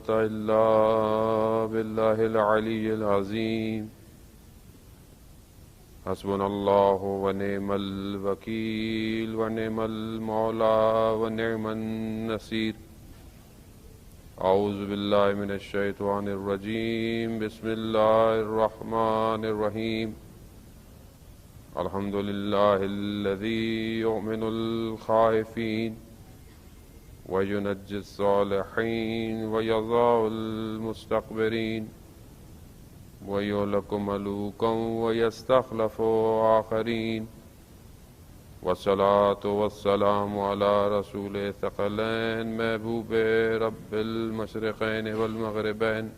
قوة إلا بالله العلي العظيم حسبنا الله ونعم الوكيل ونعم المولى ونعم النصير أعوذ بالله من الشيطان الرجيم بسم الله الرحمن الرحيم الحمد لله الذي يؤمن الخائفين وينجي الصالحين ويضع المستكبرين ويهلك ملوكا ويستخلف آخرين والصلاة والسلام على رسول ثقلين محبوب رب المشرقين والمغربين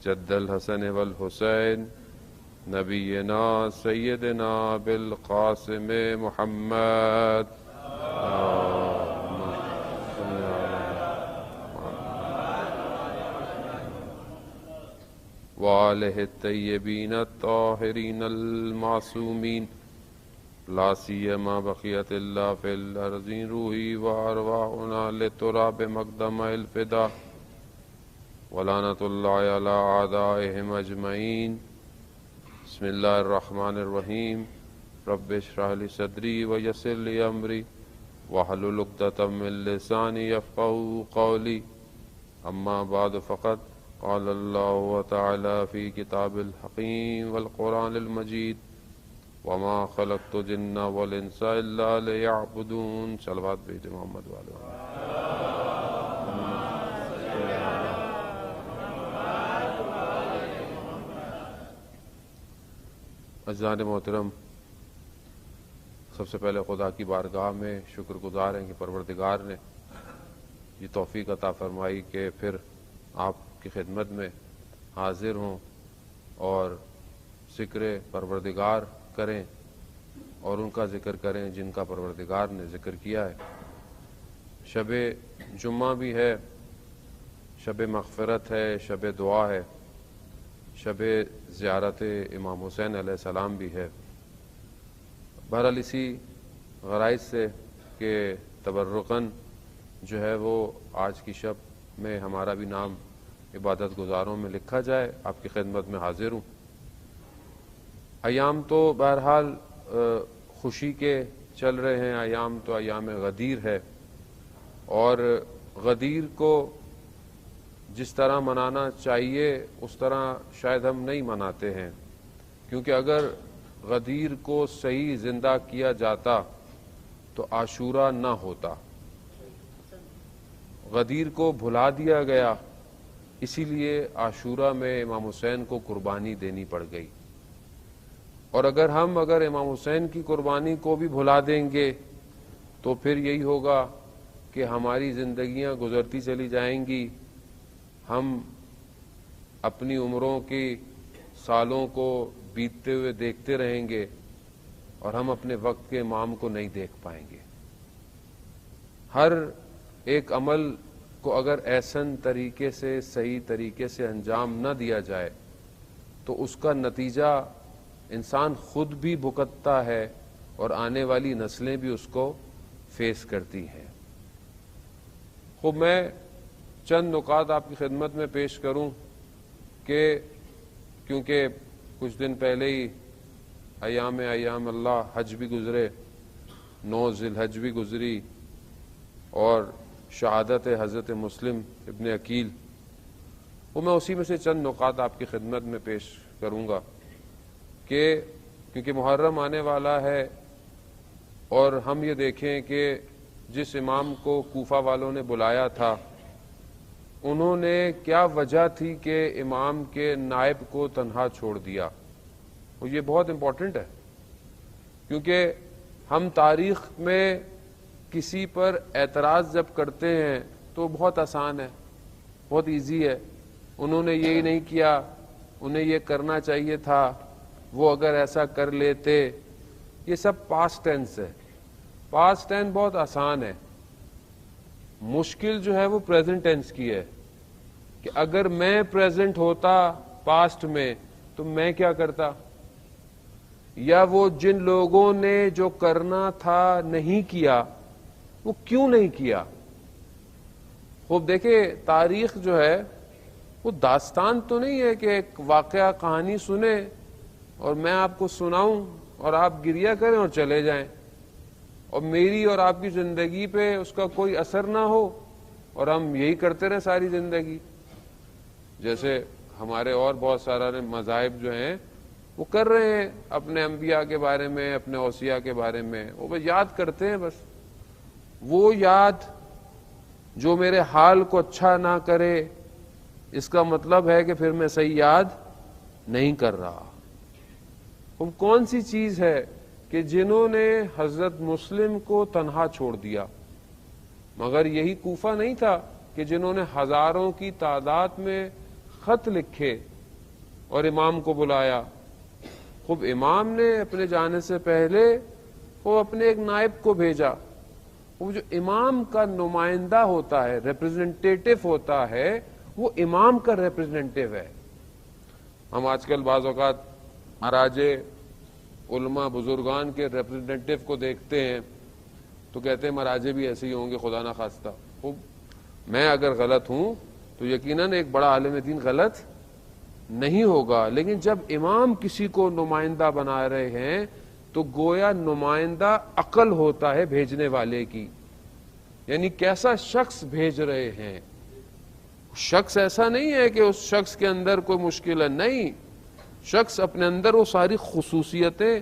جد الحسن والحسين نبينا سيدنا بالقاسم محمد وآلہ الطیبین الطاہرین المعصومین لا سیما بقیت اللہ فی الارض روحی وارواحنا لتراب مقدم الفدا ولعنۃ اللہ علی اعدائہم اجمعین بسم اللہ الرحمن الرحیم رب اشرح لی صدری ویسر لی امری واحلل عقدۃ من لسانی یفقہوا قولی اما بعد فقط قال اللہ تعالی فی کتاب الحکیم والقرآن المجید وما خلقت الجن والانس الا لیعبدون صلوات بیت محمد والے عزیزان محترم، سب سے پہلے خدا کی بارگاہ میں شکر گزار ہیں کہ پروردگار نے یہ توفیق عطا فرمائی کہ پھر آپ کی خدمت میں حاضر ہوں اور ذکر پروردگار کریں اور ان کا ذکر کریں جن کا پروردگار نے ذکر کیا ہے۔ شب جمعہ بھی ہے، شب مغفرت ہے، شب دعا ہے، شب زیارت امام حسین علیہ السلام بھی ہے۔ بہرحال اسی غرائز سے کہ تبرکاً جو ہے وہ آج کی شب میں ہمارا بھی نام عبادت گزاروں میں لکھا جائے، آپ کی خدمت میں حاضر ہوں۔ ایام تو بہرحال خوشی کے چل رہے ہیں، ایام تو ایام غدیر ہے، اور غدیر کو جس طرح منانا چاہیے اس طرح شاید ہم نہیں مناتے ہیں، کیونکہ اگر غدیر کو صحیح زندہ کیا جاتا تو عاشورہ نہ ہوتا۔ غدیر کو بھلا دیا گیا، اسی لیے عاشورہ میں امام حسین کو قربانی دینی پڑ گئی، اور اگر امام حسین کی قربانی کو بھی بھلا دیں گے تو پھر یہی ہوگا کہ ہماری زندگیاں گزرتی چلی جائیں گی، ہم اپنی عمروں کی سالوں کو بیتتے ہوئے دیکھتے رہیں گے اور ہم اپنے وقت کے امام کو نہیں دیکھ پائیں گے۔ ہر ایک عمل کو اگر احسن طریقے سے صحیح طریقے سے انجام نہ دیا جائے تو اس کا نتیجہ انسان خود بھی بھگتتا ہے اور آنے والی نسلیں بھی اس کو فیس کرتی ہیں۔ خوب میں چند نکات آپ کی خدمت میں پیش کروں کہ کیونکہ کچھ دن پہلے ہی ایام اللہ حج بھی گزرے، 9 ذی الحج بھی گزری، اور شہادت حضرت مسلم ابن عقیل، وہ میں اسی میں سے چند نکات آپ کی خدمت میں پیش کروں گا کہ کیونکہ محرم آنے والا ہے، اور ہم یہ دیکھیں کہ جس امام کو کوفہ والوں نے بلایا تھا انہوں نے کیا وجہ تھی کہ امام کے نائب کو تنہا چھوڑ دیا، اور یہ بہت امپورٹنٹ ہے، کیونکہ ہم تاریخ میں کسی پر اعتراض جب کرتے ہیں تو بہت آسان ہے، بہت ایزی ہے، انہوں نے یہی نہیں کیا، انہیں یہ کرنا چاہیے تھا، وہ اگر ایسا کر لیتے، یہ سب پاسٹ ٹینس ہے۔ پاسٹ ٹینس بہت آسان ہے، مشکل جو ہے وہ پریزنٹ ٹینس کی ہے کہ اگر میں پریزنٹ ہوتا پاسٹ میں تو میں کیا کرتا، یا وہ جن لوگوں نے جو کرنا تھا نہیں کیا وہ کیوں نہیں کیا۔ خوب دیکھیں تاریخ جو ہے وہ داستان تو نہیں ہے کہ ایک واقعہ کہانی سنیں اور میں آپ کو سناؤں اور آپ گریہ کریں اور چلے جائیں اور میری اور آپ کی زندگی پہ اس کا کوئی اثر نہ ہو اور ہم یہی کرتے رہے ساری زندگی. جیسے ہمارے اور بہت سارے مذاہب جو ہیں وہ کر رہے ہیں اپنے انبیاء کے بارے میں, اپنے اوصیاء کے بارے میں, وہ بس یاد کرتے ہیں. بس وہ یاد جو میرے حال کو اچھا نہ کرے اس کا مطلب ہے کہ پھر میں صحیح یاد نہیں کر رہا. کون سی چیز ہے کہ جنہوں نے حضرت مسلم کو تنہا چھوڑ دیا, مگر یہی کوفہ نہیں تھا کہ جنہوں نے ہزاروں کی تعداد میں خط لکھے اور امام کو بلایا. خوب امام نے اپنے جانے سے پہلے وہ اپنے ایک نائب کو بھیجا. وہ جو امام کا نمائندہ ہوتا ہے, ریپرزنٹیٹو ہوتا ہے, وہ امام کا ریپرزنٹیٹو ہے. ہم آج کل بعض اوقات مہاراجے علماء بزرگان کے ریپرزنٹیٹو کو دیکھتے ہیں تو کہتے ہیں مہاراجے بھی ایسے ہی ہوں گے خدا نہ خواستہ. خوب میں اگر غلط ہوں تو یقیناً ایک بڑا عالم دین غلط نہیں ہوگا, لیکن جب امام کسی کو نمائندہ بنا رہے ہیں تو گویا نمائندہ عقل ہوتا ہے بھیجنے والے کی, یعنی کیسا شخص بھیج رہے ہیں. شخص ایسا نہیں ہے کہ اس شخص کے اندر کوئی مشکل ہے, نہیں, شخص اپنے اندر وہ ساری خصوصیتیں,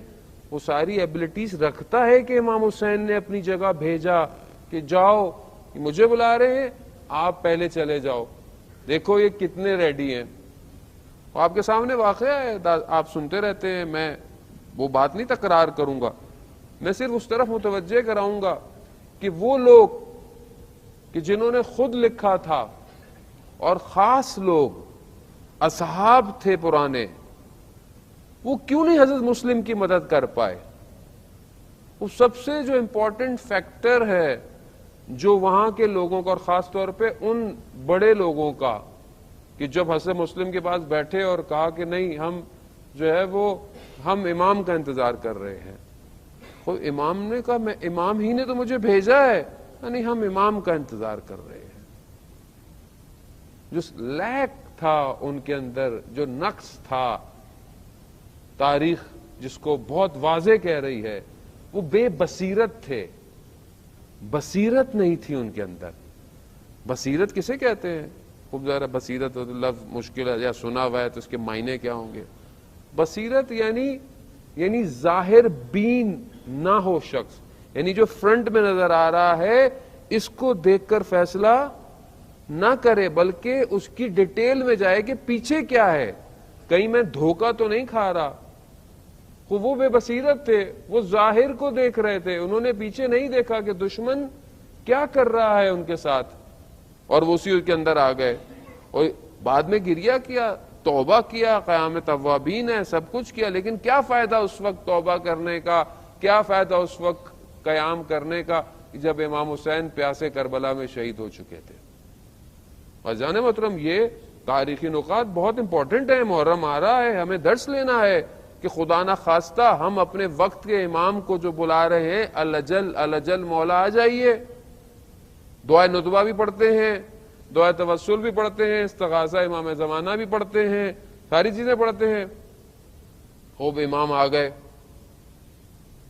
وہ ساری ایبلٹیز رکھتا ہے کہ امام حسین نے اپنی جگہ بھیجا کہ جاؤ مجھے بلا رہے ہیں, آپ پہلے چلے جاؤ, دیکھو یہ کتنے ریڈی ہیں. آپ کے سامنے واقعہ ہے, آپ سنتے رہتے ہیں, میں وہ بات نہیں تکرار کروں گا, میں صرف اس طرف متوجہ کراؤں گا کہ وہ لوگ کہ جنہوں نے خود لکھا تھا اور خاص لوگ اصحاب تھے پرانے, وہ کیوں نہیں حضرت مسلم کی مدد کر پائے. وہ سب سے جو امپورٹنٹ فیکٹر ہے جو وہاں کے لوگوں کا اور خاص طور پہ ان بڑے لوگوں کا, کہ جب حضرت مسلم کے پاس بیٹھے اور کہا کہ نہیں ہم جو ہے وہ ہم امام کا انتظار کر رہے ہیں, تو امام نے کہا میں امام ہی نے تو مجھے بھیجا ہے, نہیں ہم امام کا انتظار کر رہے ہیں. جو لیک تھا ان کے اندر, جو نقص تھا, تاریخ جس کو بہت واضح کہہ رہی ہے, وہ بے بصیرت تھے. بصیرت نہیں تھی ان کے اندر. بصیرت کسے کہتے ہیں؟ خوب ذرا بصیرت لفظ مشکل ہے یا سنا ہوا ہے تو اس کے معنی کیا ہوں گے. بصیرت یعنی ظاہر بین نہ ہو شخص, یعنی جو فرنٹ میں نظر آ رہا ہے اس کو دیکھ کر فیصلہ نہ کرے, بلکہ اس کی ڈیٹیل میں جائے کہ پیچھے کیا ہے, کہیں میں دھوکہ تو نہیں کھا رہا. وہ بے بصیرت تھے, وہ ظاہر کو دیکھ رہے تھے, انہوں نے پیچھے نہیں دیکھا کہ دشمن کیا کر رہا ہے ان کے ساتھ, اور وہ اسی کے اندر آ گئے. اور بعد میں گریہ کیا, توبہ کیا, قیام توابین ہے, سب کچھ کیا, لیکن کیا فائدہ اس وقت توبہ کرنے کا, کیا فائدہ اس وقت قیام کرنے کا جب امام حسین پیاسے کربلا میں شہید ہو چکے تھے. اور جان محترم یہ تاریخی نکات بہت امپورٹنٹ ہیں. محرم آ رہا ہے, ہمیں درس لینا ہے کہ خدا نہ خواستہ ہم اپنے وقت کے امام کو جو بلا رہے ہیں, الجل الجل مولا آ جائیے. دعائے ندبہ بھی پڑھتے ہیں, دعائے توسل بھی پڑھتے ہیں, استغاثہ امام زمانہ بھی پڑھتے ہیں, ساری چیزیں پڑھتے ہیں. خوب امام آ گئے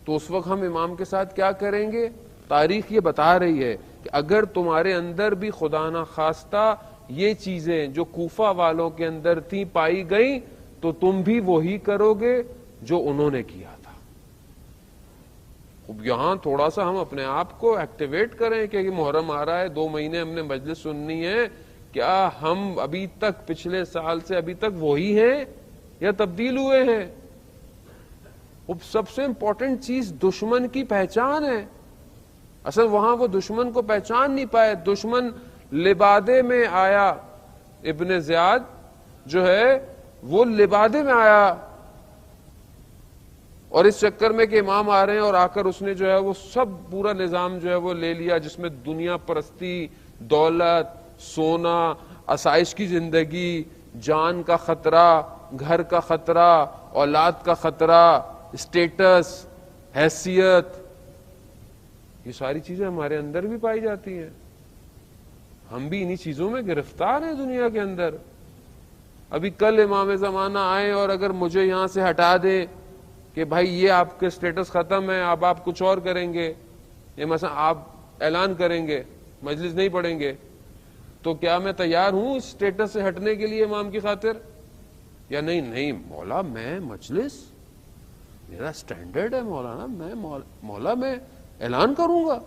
تو اس وقت ہم امام کے ساتھ کیا کریں گے؟ تاریخ یہ بتا رہی ہے کہ اگر تمہارے اندر بھی خدا نہ خواستہ یہ چیزیں جو کوفہ والوں کے اندر تھیں پائی گئیں تو تم بھی وہی کرو گے جو انہوں نے کیا تھا. اب یہاں تھوڑا سا ہم اپنے آپ کو ایکٹیویٹ کریں کہ محرم آ رہا ہے, 2 مہینے ہم نے مجلس سننی ہے, کیا ہم ابھی تک پچھلے سال سے ابھی تک وہی ہیں یا تبدیل ہوئے ہیں؟ اب سب سے امپورٹنٹ چیز دشمن کی پہچان ہے. اصل وہاں وہ دشمن کو پہچان نہیں پائے. دشمن لبادے میں آیا, ابن زیاد جو ہے وہ لبادے میں آیا, اور اس چکر میں کہ امام آ رہے ہیں اور آ کر اس نے جو ہے وہ سب پورا نظام جو ہے وہ لے لیا, جس میں دنیا پرستی, دولت, سونا, آسائش کی زندگی, جان کا خطرہ, گھر کا خطرہ, اولاد کا خطرہ, اسٹیٹس, حیثیت, یہ ساری چیزیں ہمارے اندر بھی پائی جاتی ہیں. ہم بھی انہی چیزوں میں گرفتار ہیں دنیا کے اندر. ابھی کل امام زمانہ آئے اور اگر مجھے یہاں سے ہٹا دے کہ بھائی یہ آپ کے سٹیٹس ختم ہے, اب آپ کچھ اور کریں گے, یا مثلا آپ اعلان کریں گے مجلس نہیں پڑھیں گے, تو کیا میں تیار ہوں اس سٹیٹس سے ہٹنے کے لیے امام کی خاطر؟ یا نہیں مولا میں مجلس میرا سٹینڈرڈ ہے مولانا, میں مولا میں اعلان کروں گا.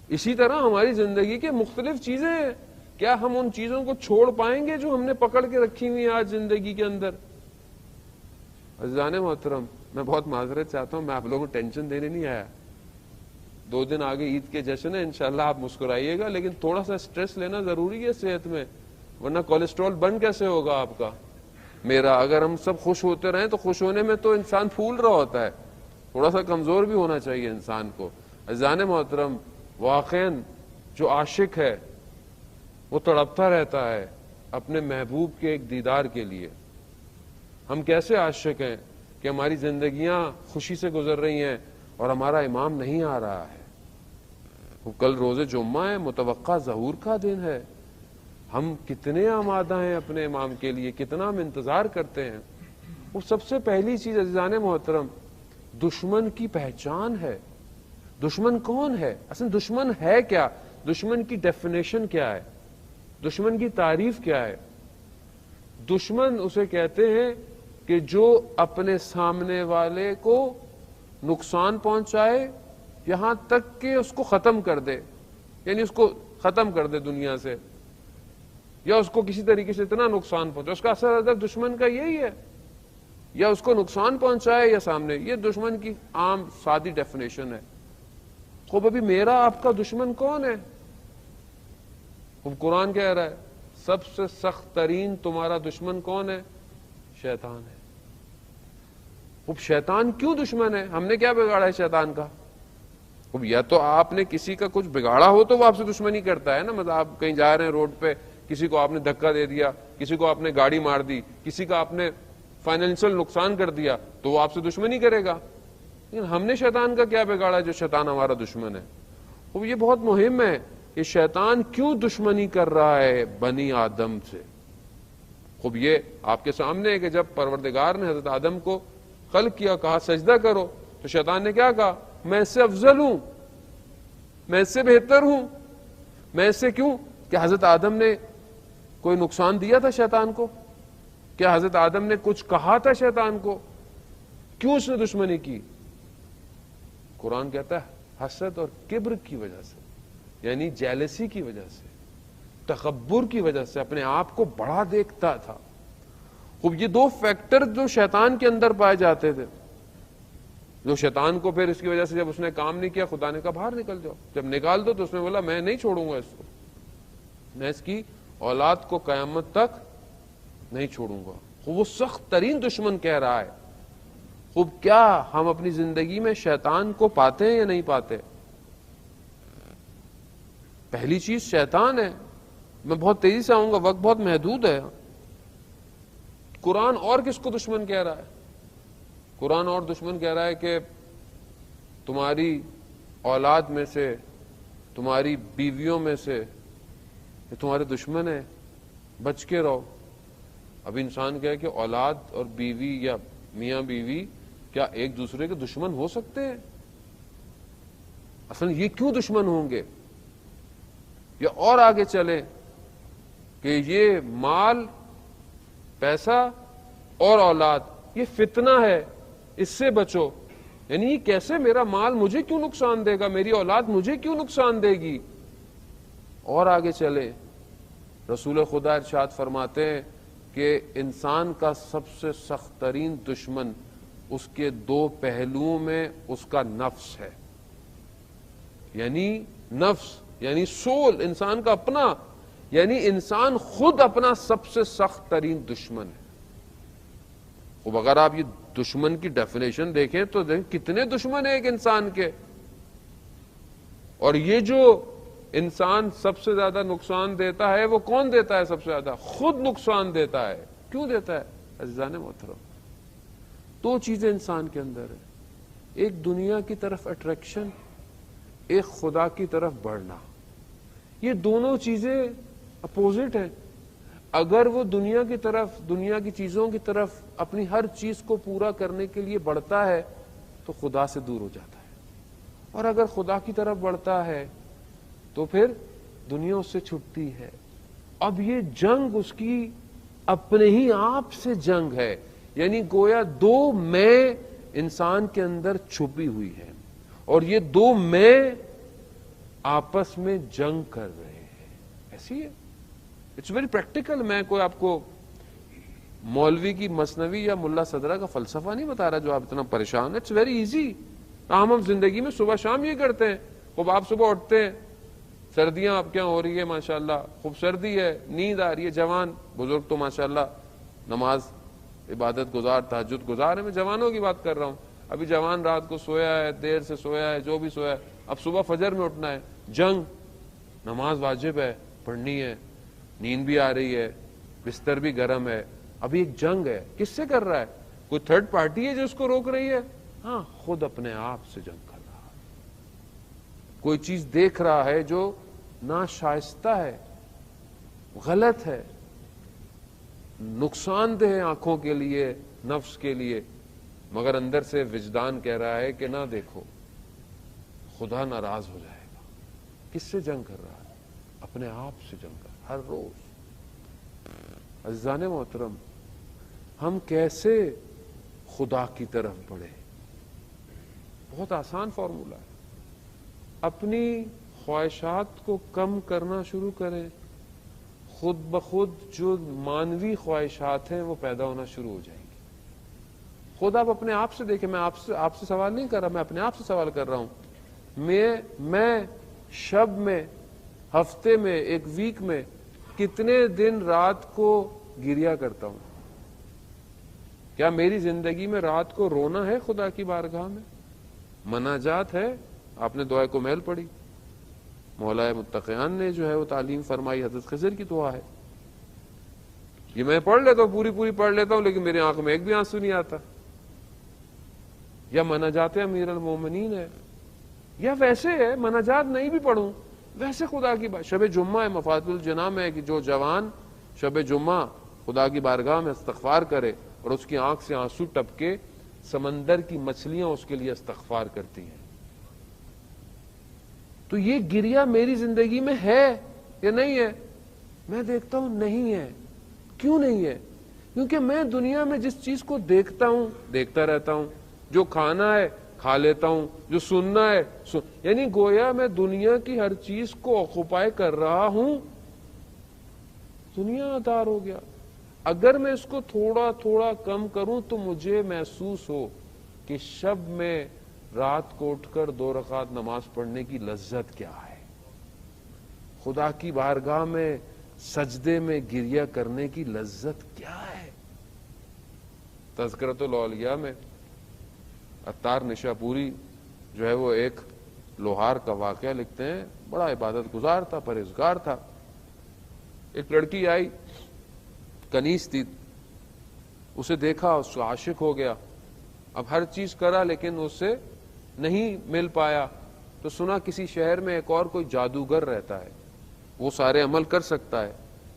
اسی طرح ہماری زندگی کے مختلف چیزیں ہیں, کیا ہم ان چیزوں کو چھوڑ پائیں گے جو ہم نے پکڑ کے رکھی ہوئی آج زندگی کے اندر؟ عزیزان محترم, میں بہت معذرت چاہتا ہوں, میں آپ لوگوں کو ٹینشن دینے نہیں آیا. 2 دن آگے عید کے جشن ہے, انشاءاللہ آپ مسکرائیے گا, لیکن تھوڑا سا سٹریس لینا ضروری ہے صحت میں, ورنہ کولیسٹرول بند کیسے ہوگا آپ کا میرا؟ اگر ہم سب خوش ہوتے رہیں تو خوش ہونے میں تو انسان پھول رہا ہوتا ہے, تھوڑا سا کمزور بھی ہونا چاہیے انسان کو. عزیزان محترم, واقعاً جو عاشق ہے وہ تڑپتا رہتا ہے اپنے محبوب کے ایک دیدار کے لیے. ہم کیسے عاشق ہیں کہ ہماری زندگیاں خوشی سے گزر رہی ہیں اور ہمارا امام نہیں آ رہا ہے. وہ کل روز جمعہ ہے, متوقع ظہور کا دن ہے. ہم کتنے آمادہ ہیں اپنے امام کے لیے, کتنا ہم انتظار کرتے ہیں. وہ سب سے پہلی چیز عزیزان محترم دشمن کی پہچان ہے. دشمن کون ہے؟ اصل دشمن ہے کیا؟ دشمن کی ڈیفینیشن کیا ہے؟ دشمن کی تعریف کیا ہے؟ دشمن اسے کہتے ہیں کہ جو اپنے سامنے والے کو نقصان پہنچائے, یہاں تک کہ اس کو ختم کر دے, یعنی اس کو ختم کر دے دنیا سے, یا اس کو کسی طریقے سے اتنا نقصان پہنچائے. اس کا اثر اگر دشمن کا یہی ہے, یا اس کو نقصان پہنچائے یا سامنے. یہ دشمن کی عام سادی ڈیفینیشن ہے. خوب ابھی میرا آپ کا دشمن کون ہے؟ خوب قرآن کہہ رہا ہے سب سے سخت ترین تمہارا دشمن کون ہے؟ شیطان ہے. خوب شیطان کیوں دشمن ہے؟ ہم نے کیا بگاڑا ہے شیطان کا؟ خوب یا تو آپ نے کسی کا کچھ بگاڑا ہو تو وہ آپ سے دشمنی کرتا ہے نا. مطلب آپ کہیں جا رہے ہیں روڈ پہ, کسی کو آپ نے دھکا دے دیا, کسی کو آپ نے گاڑی مار دی, کسی کا آپ نے فائنینشل نقصان کر دیا, تو وہ آپ سے دشمنی کرے گا. لیکن ہم نے شیطان کا کیا بگاڑا جو شیطان ہمارا دشمن ہے؟ خوب یہ بہت مہم ہے کہ شیطان کیوں دشمنی کر رہا ہے بنی آدم سے. خوب یہ آپ کے سامنے ہے کہ جب پروردگار نے حضرت آدم کو خلق کیا, کہا سجدہ کرو, تو شیطان نے کیا کہا؟ میں اس سے افضل ہوں, میں اس سے بہتر ہوں. میں اس سے کیوں؟ کہ حضرت آدم نے کوئی نقصان دیا تھا شیطان کو؟ کیا حضرت آدم نے کچھ کہا تھا شیطان کو؟ کیوں اس نے دشمنی کی؟ قرآن کہتا ہے حسد اور کبر کی وجہ سے, یعنی جیلسی کی وجہ سے, تکبر کی وجہ سے, اپنے آپ کو بڑا دیکھتا تھا. خوب یہ 2 فیکٹر جو شیطان کے اندر پائے جاتے تھے, جو شیطان کو پھر اس کی وجہ سے جب اس نے کام نہیں کیا, خدا نے کہا باہر نکل جاؤ. جب نکال دو تو اس نے بولا میں نہیں چھوڑوں گا اس کو, میں اس کی اولاد کو قیامت تک نہیں چھوڑوں گا. خوب وہ سخت ترین دشمن کہہ رہا ہے. خوب کیا ہم اپنی زندگی میں شیطان کو پاتے ہیں یا نہیں پاتے؟ پہلی چیز شیطان ہے. میں بہت تیزی سے آؤں گا, وقت بہت محدود ہے. قرآن اور کس کو دشمن کہہ رہا ہے؟ قرآن اور دشمن کہہ رہا ہے کہ تمہاری اولاد میں سے, تمہاری بیویوں میں سے یہ تمہارے دشمن ہیں, بچ کے رہو. اب انسان کہے کہ اولاد اور بیوی یا میاں بیوی کیا ایک دوسرے کے دشمن ہو سکتے ہیں؟ اصل یہ کیوں دشمن ہوں گے؟ یا اور آگے چلیں کہ یہ مال, پیسہ اور اولاد یہ فتنہ ہے, اس سے بچو. یعنی کیسے میرا مال مجھے کیوں نقصان دے گا, میری اولاد مجھے کیوں نقصان دے گی؟ اور آگے چلے, رسول خدا ارشاد فرماتے ہیں کہ انسان کا سب سے سخت ترین دشمن اس کے 2 پہلوؤں میں اس کا نفس ہے. یعنی نفس یعنی سول, انسان کا اپنا, یعنی انسان خود اپنا سب سے سخت ترین دشمن ہے. اب اگر آپ یہ دشمن کی ڈیفینیشن دیکھیں تو دیکھیں کتنے دشمن ہیں ایک انسان کے. اور یہ جو انسان سب سے زیادہ نقصان دیتا ہے وہ کون دیتا ہے سب سے زیادہ؟ خود نقصان دیتا ہے. کیوں دیتا ہے عزیزان محترم؟ 2 چیزیں انسان کے اندر ہیں, ایک دنیا کی طرف اٹریکشن, ایک خدا کی طرف بڑھنا. یہ دونوں چیزیں اپوزٹ ہیں. اگر وہ دنیا کی طرف، دنیا کی چیزوں کی طرف اپنی ہر چیز کو پورا کرنے کے لیے بڑھتا ہے تو خدا سے دور ہو جاتا ہے، اور اگر خدا کی طرف بڑھتا ہے تو پھر دنیا اس سے چھٹتی ہے. اب یہ جنگ اس کی اپنے ہی آپ سے جنگ ہے، یعنی گویا دو میں انسان کے اندر چھپی ہوئی ہے، اور یہ دو میں آپس میں جنگ کر رہے ہیں. ایسی ہے، اٹس ویری پریکٹیکل. میں کوئی آپ کو مولوی کی مثنوی یا ملا صدرہ کا فلسفہ نہیں بتا رہا جو آپ اتنا پریشان. It's very easy. ہم زندگی میں صبح شام یہ کرتے ہیں. خوب آپ صبح اٹھتے ہیں، سردیاں آپ کیا ہو رہی ہے ماشاءاللہ، خوب سردی ہے، نیند آ رہی ہے. جوان بزرگ تو ماشاءاللہ نماز عبادت گزار، تہجد گزار ہے. میں جوانوں کی بات کر رہا ہوں. ابھی جوان رات کو سویا ہے، دیر سے سویا ہے، جو بھی سویا ہے، اب صبح فجر میں اٹھنا ہے. جنگ، نماز واجب ہے، پڑھنی ہے، نیند بھی آ رہی ہے، بستر بھی گرم ہے. ابھی ایک جنگ ہے. کس سے کر رہا ہے؟ کوئی تھرڈ پارٹی ہے جو اس کو روک رہی ہے؟ ہاں، خود اپنے آپ سے جنگ کر رہا ہے. کوئی چیز دیکھ رہا ہے جو ناشائستہ ہے، غلط ہے، نقصان دہ ہے آنکھوں کے لیے، نفس کے لیے، مگر اندر سے وجدان کہہ رہا ہے کہ نہ دیکھو، خدا ناراض ہو جائے گا. کس سے جنگ کر رہا ہے؟ اپنے آپ سے جنگ کر رہا ہے ہر روز. عزیزان محترم، ہم کیسے خدا کی طرف بڑھے؟ بہت آسان فارمولا ہے. اپنی خواہشات کو کم کرنا شروع کریں. خود بخود جو مانوی خواہشات ہیں وہ پیدا ہونا شروع ہو جائیں گی. خود آپ اپنے آپ سے دیکھیں. میں آپ سے سوال نہیں کر رہا، میں اپنے آپ سے سوال کر رہا ہوں. میں شب میں، ہفتے میں، ایک ویک میں کتنے دن رات کو گریا کرتا ہوں؟ کیا میری زندگی میں رات کو رونا ہے خدا کی بارگاہ میں؟ مناجات ہے؟ آپ نے دعائے کو محل پڑھی، مولا متقیان نے جو ہے وہ تعلیم فرمائی، حضرت خضر کی دعا ہے. یہ میں پڑھ لیتا ہوں، پوری پڑھ لیتا ہوں، لیکن میری آنکھ میں ایک بھی آنسو نہیں آتا. یا مناجات امیر المومنین ہے، یا ویسے ہے مناجات نہیں بھی پڑھوں ویسے خدا کی بات. شب جمعہ ہے، مفاتیح الجنان میں ہے کہ جو جوان شب جمعہ خدا کی بارگاہ میں استغفار کرے اور اس کی آنکھ سے آنسو ٹپکے، سمندر کی مچھلیاں اس کے لیے استغفار کرتی ہیں. تو یہ گریا میری زندگی میں ہے یا نہیں ہے؟ میں دیکھتا ہوں نہیں ہے. کیوں نہیں ہے؟ کیونکہ میں دنیا میں جس چیز کو دیکھتا ہوں دیکھتا رہتا ہوں. جو کھانا ہے کھا لیتا ہوں، جو سننا ہے یعنی گویا میں دنیا کی ہر چیز کو آکوپائی کر رہا ہوں. دنیا دار ہو گیا. اگر میں اس کو تھوڑا تھوڑا کم کروں تو مجھے محسوس ہو کہ شب میں رات کو اٹھ کر 2 رکعت نماز پڑھنے کی لذت کیا ہے، خدا کی بارگاہ میں سجدے میں گریہ کرنے کی لذت کیا ہے. تذکرۃ الاولیاء میں عطار نشاپوری جو ہے وہ ایک لوہار کا واقعہ لکھتے ہیں. بڑا عبادت گزار تھا، پرہیزگار تھا. ایک لڑکی آئی، کنیز تھی، اسے دیکھا، اس کو عاشق ہو گیا. اب ہر چیز کرا لیکن اس سے نہیں مل پایا. تو سنا کسی شہر میں ایک اور کوئی جادوگر رہتا ہے، وہ سارے عمل کر سکتا ہے.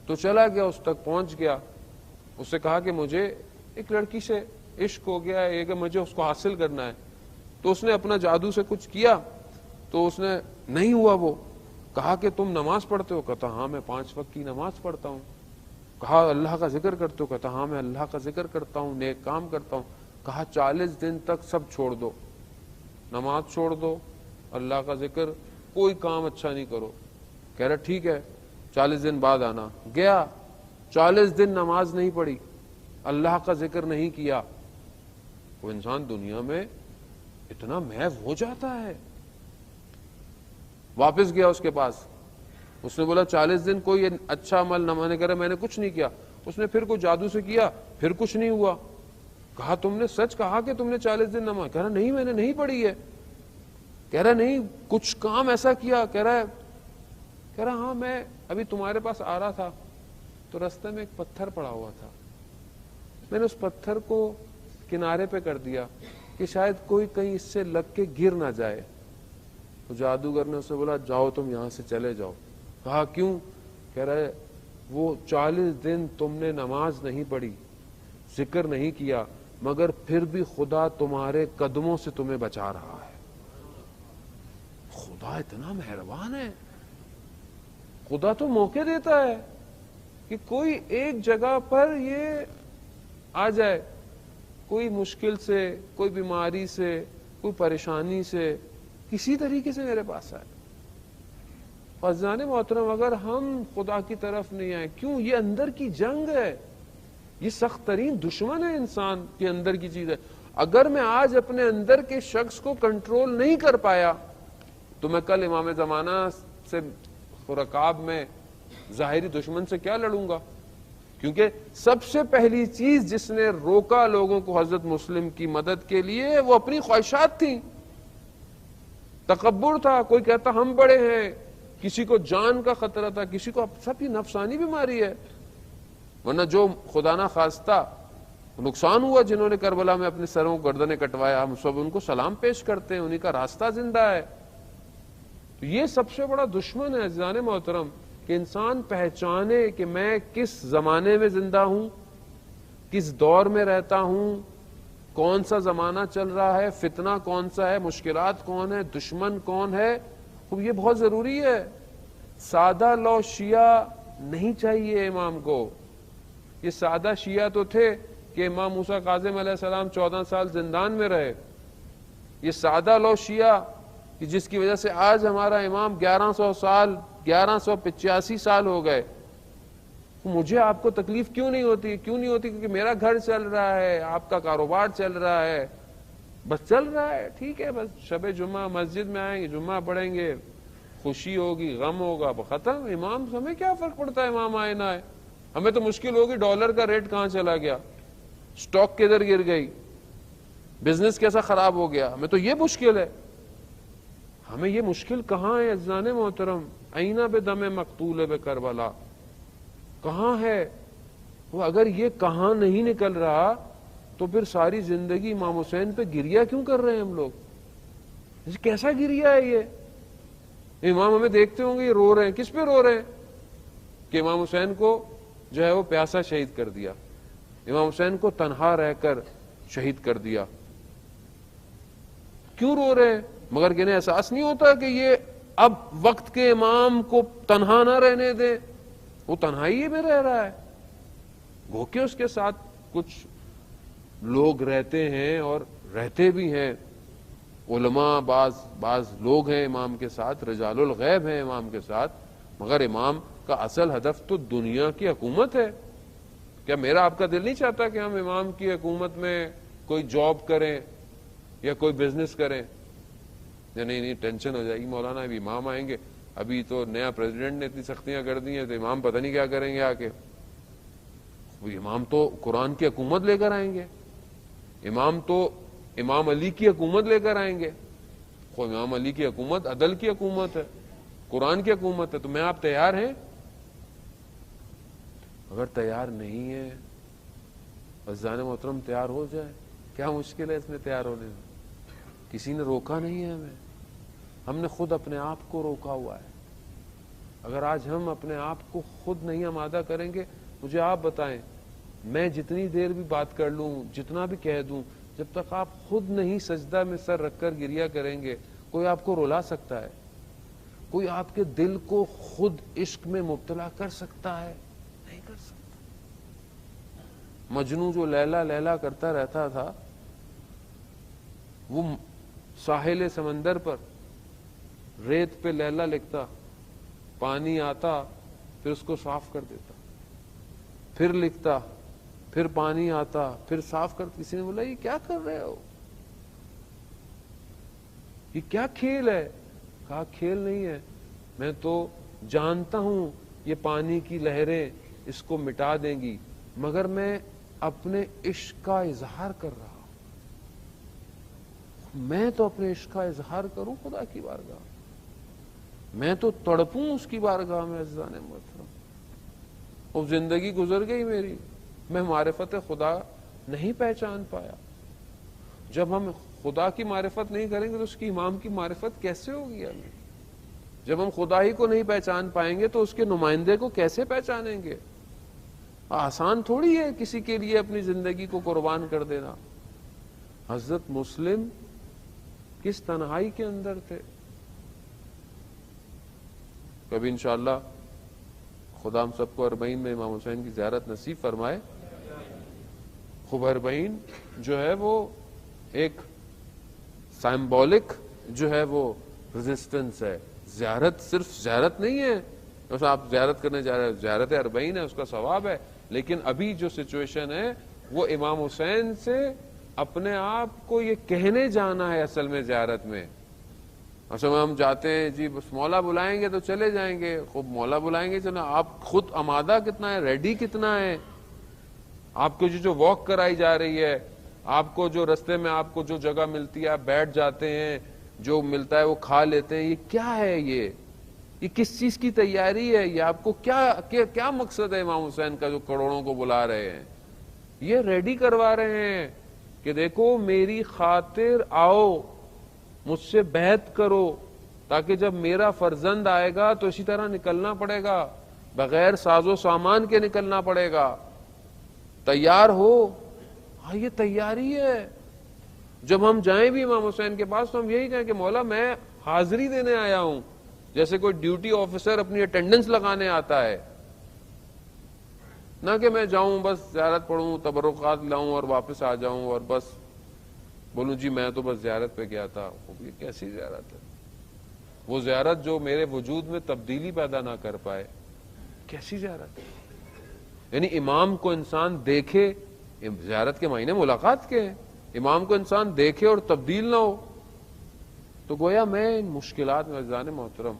تو چلا گیا، اس تک پہنچ گیا. اس سے کہا کہ مجھے ایک لڑکی سے عشق ہو گیا ہے کہ مجھے اس کو حاصل کرنا ہے. تو اس نے اپنا جادو سے کچھ کیا تو اس نے نہیں ہوا. وہ کہا کہ تم نماز پڑھتے ہو؟ کہتا ہاں میں 5 وقت کی نماز پڑھتا ہوں. کہا اللہ کا ذکر کرتے ہو؟ کہتا ہاں میں اللہ کا ذکر کرتا ہوں، نیک کام کرتا ہوں. کہا 40 دن تک سب چھوڑ دو، نماز چھوڑ دو، اللہ کا ذکر، کوئی کام اچھا نہیں کرو. کہہ رہا ٹھیک ہے 40 دن بعد آنا. گیا، 40 دن نماز نہیں پڑھی، اللہ کا ذکر نہیں کیا. وہ انسان دنیا میں اتنا محو ہو جاتا ہے. واپس گیا اس کے پاس. اس نے بولا 40 دن کوئی اچھا عمل نہ، میں نے کچھ نہیں کیا. اس نے پھر کوئی جادو سے کیا، پھر کچھ نہیں ہوا. کہا تم نے سچ کہا کہ تم نے 40 دن نماز؟ کہہ رہا نہیں میں نے نہیں پڑھی ہے. کہہ رہا نہیں کچھ کام ایسا کیا؟ کہہ رہا ہاں میں ابھی تمہارے پاس آ رہا تھا تو رستے میں ایک پتھر پڑا ہوا تھا، میں نے اس پتھر کو کنارے پہ کر دیا کہ شاید کوئی کہیں اس سے لگ کے گر نہ جائے. تو جادوگر نے اسے بولا جاؤ تم یہاں سے چلے جاؤ. کہا کیوں؟ کہہ رہے وہ 40 دن تم نے نماز نہیں پڑھی، ذکر نہیں کیا، مگر پھر بھی خدا تمہارے قدموں سے تمہیں بچا رہا ہے۔ خدا اتنا مہربان ہے، خدا تو موقع دیتا ہے کہ کوئی ایک جگہ پر یہ آ جائے، کوئی مشکل سے، کوئی بیماری سے، کوئی پریشانی سے، کسی طریقے سے میرے پاس آئے۔ عزیزان محترم، اگر ہم خدا کی طرف نہیں آئے، کیوں؟ یہ اندر کی جنگ ہے، یہ سخت ترین دشمن ہے انسان کے اندر کی چیز ہے۔ اگر میں آج اپنے اندر کے شخص کو کنٹرول نہیں کر پایا تو میں کل امام زمانہ سے رکاب میں ظاہری دشمن سے کیا لڑوں گا؟ کیونکہ سب سے پہلی چیز جس نے روکا لوگوں کو حضرت مسلم کی مدد کے لیے وہ اپنی خواہشات تھیں، تکبر تھا۔ کوئی کہتا ہم بڑے ہیں، کسی کو جان کا خطرہ تھا، کسی کو سب یہ نفسانی بیماری ہے۔ ورنہ جو خدا نہ خواستہ نقصان ہوا، جنہوں نے کربلا میں اپنے سروں کو گردنیں کٹوایا، ہم سب ان کو سلام پیش کرتے ہیں، انہی کا راستہ زندہ ہے۔ تو یہ سب سے بڑا دشمن ہے عزیزان محترم، کہ انسان پہچانے کہ میں کس زمانے میں زندہ ہوں، کس دور میں رہتا ہوں، کون سا زمانہ چل رہا ہے، فتنہ کون سا ہے، مشکلات کون ہے، دشمن کون ہے۔ یہ بہت ضروری ہے۔ سادہ لو شیعہ نہیں چاہیے امام کو۔ یہ سادہ شیعہ تو تھے کہ امام موسیٰ کاظم علیہ السلام 14 سال زندان میں رہے۔ یہ سادہ لو شیعہ کہ جس کی وجہ سے آج ہمارا امام 1185 سال ہو گئے۔ مجھے آپ کو تکلیف کیوں نہیں ہوتی؟ کیونکہ میرا گھر چل رہا ہے، آپ کا کاروبار چل رہا ہے، بس چل رہا ہے، ٹھیک ہے، بس شب جمعہ مسجد میں آئیں گے، جمعہ پڑھیں گے، خوشی ہوگی، غم ہوگا، ختم۔ امام ہمیں کیا فرق پڑتا ہے؟ امام آئے نہ آئے، ہمیں تو مشکل ہوگی ڈالر کا ریٹ کہاں چلا گیا، سٹاک کدھر گر گئی، بزنس کیسا خراب ہو گیا، ہمیں تو یہ مشکل ہے۔ ہمیں یہ مشکل کہاں ہے عزیزان محترم؟ اینہ بدم مقتول بکربلا، کہاں ہے وہ؟ اگر یہ کہاں نہیں نکل رہا تو پھر ساری زندگی امام حسین پہ گریہ کیوں کر رہے ہیں ہم لوگ؟ کیسا گریہ ہے یہ؟ امام ہمیں دیکھتے ہوں گے یہ رو رہے ہیں، کس پہ رو رہے ہیں؟ کہ امام حسین کو جو ہے وہ پیاسا شہید کر دیا، امام حسین کو تنہا رہ کر شہید کر دیا۔ کیوں رو رہے ہیں؟ مگر انہیں احساس نہیں ہوتا کہ یہ اب وقت کے امام کو تنہا نہ رہنے دیں، وہ تنہائی میں رہ رہا ہے۔ گو کہ اس کے ساتھ کچھ لوگ رہتے ہیں اور رہتے بھی ہیں، علماء بعض لوگ ہیں امام کے ساتھ، رجال الغیب ہیں امام کے ساتھ، مگر امام کا اصل ہدف تو دنیا کی حکومت ہے۔ کیا میرا آپ کا دل نہیں چاہتا کہ ہم امام کی حکومت میں کوئی جاب کریں یا کوئی بزنس کریں؟ نہیں ٹینشن ہو جائے گی مولانا، ابھی امام آئیں گے، ابھی تو نیا پریزیڈنٹ نے اتنی سختیاں کر دی ہیں تو امام پتہ نہیں کیا کریں گے آ کے۔ امام تو قرآن کی حکومت لے کر آئیں گے، امام تو امام علی کی حکومت لے کر آئیں گے۔ امام علی کی حکومت عدل کی حکومت ہے، قرآن کی حکومت ہے، تو میں آپ تیار ہیں؟ اگر تیار نہیں ہے، عزیزان محترم تیار ہو جائے، کیا مشکل ہے اس میں تیار ہونے میں؟ کسی نے روکا نہیں ہے ہمیں، ہم نے خود اپنے آپ کو روکا ہوا ہے۔ اگر آج ہم اپنے آپ کو خود نہیں آمادہ کریں گے، مجھے آپ بتائیں، میں جتنی دیر بھی بات کر لوں، جتنا بھی کہہ دوں، جب تک آپ خود نہیں سجدہ میں سر رکھ کر گریہ کریں گے، کوئی آپ کو رلا سکتا ہے؟ کوئی آپ کے دل کو خود عشق میں مبتلا کر سکتا ہے؟ نہیں کر سکتا۔ مجنوں جو لیلا لیلا کرتا رہتا تھا، وہ ساحل سمندر پر ریت پہ لیلا لکھتا، پانی آتا پھر اس کو صاف کر دیتا، پھر لکھتا، پھر پانی آتا، پھر صاف کر۔ کسی نے بولا یہ کیا کر رہے ہو، یہ کیا کھیل ہے؟ کہا کھیل نہیں ہے، میں تو جانتا ہوں یہ پانی کی لہریں اس کو مٹا دیں گی، مگر میں اپنے عشق کا اظہار کر رہا ہوں۔ میں تو اپنے عشق کا اظہار کروں خدا کی بارگاہ، میں تو تڑپوں اس کی بارگاہ میں عزیزان محترم۔ اب زندگی گزر گئی میری، میں معرفت خدا نہیں پہچان پایا۔ جب ہم خدا کی معرفت نہیں کریں گے تو اس کی امام کی معرفت کیسے ہوگی ہمیں؟ جب ہم خدا ہی کو نہیں پہچان پائیں گے تو اس کے نمائندے کو کیسے پہچانیں گے؟ آسان تھوڑی ہے کسی کے لیے اپنی زندگی کو قربان کر دینا۔ حضرت مسلم کس تنہائی کے اندر تھے۔ کبھی انشاءاللہ خدا ہم سب کو اربعین میں امام حسین کی زیارت نصیب فرمائے۔ خوب اربعین جو ہے وہ ایک سائمبولک جو ہے وہ ریزسٹنس ہے۔ زیارت صرف زیارت نہیں ہے، بس آپ زیارت کرنے جا رہے ہیں، زیارت اربعین ہے، اس کا ثواب ہے، لیکن ابھی جو سچویشن ہے وہ امام حسین سے اپنے آپ کو یہ کہنے جانا ہے اصل میں زیارت میں۔ اصل میں ہم جاتے ہیں جی بس مولا بلائیں گے تو چلے جائیں گے، خوب مولا بلائیں گے چلو، آپ خود آمادہ کتنا ہے، ریڈی کتنا ہے؟ آپ کو جو واک کرائی جا رہی ہے، آپ کو جو رستے میں آپ کو جو جگہ ملتی ہے آپ بیٹھ جاتے ہیں، جو ملتا ہے وہ کھا لیتے ہیں، یہ کیا ہے؟ یہ کس چیز کی تیاری ہے؟ یہ آپ کو کیا مقصد ہے امام حسین کا جو کروڑوں کو بلا رہے ہیں؟ یہ ریڈی کروا رہے ہیں کہ دیکھو میری خاطر آؤ، مجھ سے بیعت کرو، تاکہ جب میرا فرزند آئے گا تو اسی طرح نکلنا پڑے گا، بغیر ساز و سامان کے نکلنا پڑے گا، تیار ہو۔ ہاں یہ تیاری ہے۔ جب ہم جائیں بھی امام حسین کے پاس تو ہم یہی کہیں کہ مولا میں حاضری دینے آیا ہوں، جیسے کوئی ڈیوٹی آفیسر اپنی اٹینڈنس لگانے آتا ہے، نہ کہ میں جاؤں بس زیارت پڑھوں، تبرکات لاؤں اور واپس آ جاؤں اور بس بولوں جی میں تو بس زیارت پہ گیا تھا۔ یہ کیسی زیارت ہے؟ وہ زیارت جو میرے وجود میں تبدیلی پیدا نہ کر پائے، کیسی زیارت ہے؟ یعنی امام کو انسان دیکھے، زیارت کے معنی ملاقات کے ہیں، امام کو انسان دیکھے اور تبدیل نہ ہو تو گویا میں ان مشکلات میں عزیزان محترم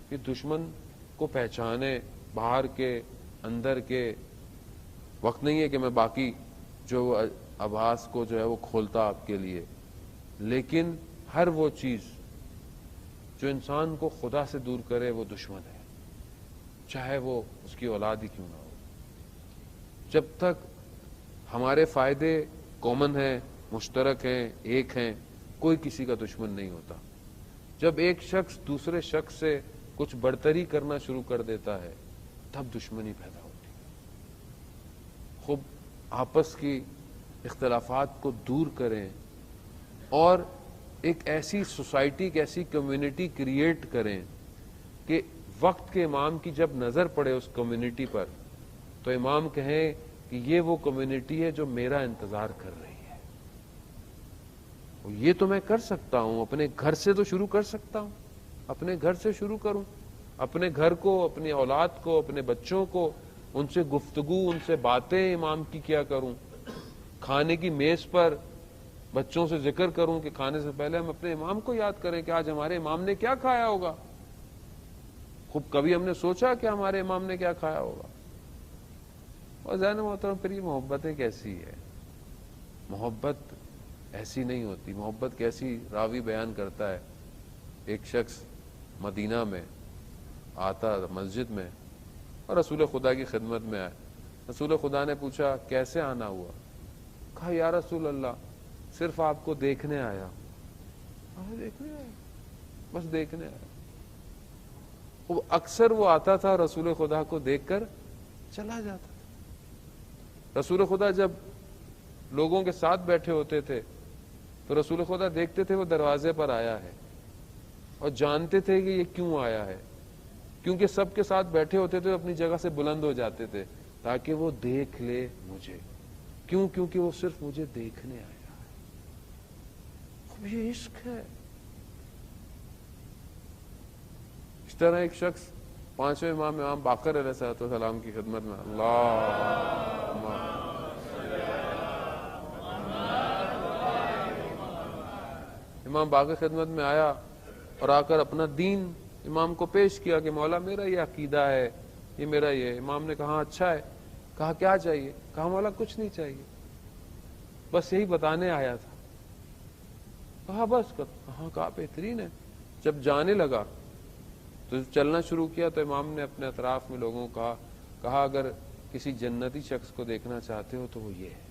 کہ دشمن کو پہچانے، باہر کے اندر کے، وقت نہیں ہے کہ میں باقی جو آبھاس کو جو ہے وہ کھولتا آپ کے لیے، لیکن ہر وہ چیز جو انسان کو خدا سے دور کرے وہ دشمن ہے، چاہے وہ اس کی اولاد ہی کیوں نہ ہو۔ جب تک ہمارے فائدے کامن ہیں، مشترک ہیں، ایک ہیں، کوئی کسی کا دشمن نہیں ہوتا۔ جب ایک شخص دوسرے شخص سے کچھ برتری کرنا شروع کر دیتا ہے تب دشمنی پیدا ہوتی ہے۔ خوب آپس کی اختلافات کو دور کریں اور ایک ایسی سوسائٹی، ایک ایسی کمیونٹی کریٹ کریں کہ وقت کے امام کی جب نظر پڑے اس کمیونٹی پر تو امام کہیں کہ یہ وہ کمیونٹی ہے جو میرا انتظار کر رہی ہے۔ یہ تو میں کر سکتا ہوں، اپنے گھر سے تو شروع کر سکتا ہوں، اپنے گھر سے شروع کروں، اپنے گھر کو، اپنی اولاد کو، اپنے بچوں کو، ان سے گفتگو، ان سے باتیں امام کی کیا کروں، کھانے کی میز پر بچوں سے ذکر کروں کہ کھانے سے پہلے ہم اپنے امام کو یاد کریں کہ آج ہمارے امام نے کیا کھایا ہوگا۔ خوب کبھی ہم نے سوچا کہ ہمارے امام نے کیا کھایا ہوگا؟ اور ذہن محترم پھر یہ محبتیں کیسی ہے؟ محبت ایسی نہیں ہوتی۔ محبت کیسی؟ راوی بیان کرتا ہے ایک شخص مدینہ میں آتا مسجد میں اور رسول خدا کی خدمت میں آئے۔ رسول خدا نے پوچھا کیسے آنا ہوا؟ کہا یا رسول اللہ صرف آپ کو دیکھنے آیا۔ دیکھنے آیا؟ بس دیکھنے آیا۔ وہ اکثر وہ آتا تھا رسول خدا کو دیکھ کر چلا جاتا تھا۔ رسول خدا جب لوگوں کے ساتھ بیٹھے ہوتے تھے تو رسول خدا دیکھتے تھے وہ دروازے پر آیا ہے اور جانتے تھے کہ یہ کیوں آیا ہے، کیونکہ سب کے ساتھ بیٹھے ہوتے تھے، اپنی جگہ سے بلند ہو جاتے تھے تاکہ وہ دیکھ لے مجھے۔ کیوں؟ کیونکہ وہ صرف مجھے دیکھنے آیا ہے۔ اب یہ عشق ہے۔ اس طرح ایک شخص پانچویں امام باقر علیہ السلام کی خدمت میں امام باقر خدمت میں آیا اور آ کر اپنا دین امام کو پیش کیا کہ مولا میرا یہ عقیدہ ہے، یہ میرا یہ۔ امام نے کہا اچھا ہے۔ کہا کیا چاہیے؟ کہا مولا کچھ نہیں چاہیے، بس یہی بتانے آیا تھا۔ کہا بس؟ کہا بہترین ہے۔ جب جانے لگا تو چلنا شروع کیا تو امام نے اپنے اطراف میں لوگوں کو کہا اگر کسی جنتی شخص کو دیکھنا چاہتے ہو تو وہ یہ ہے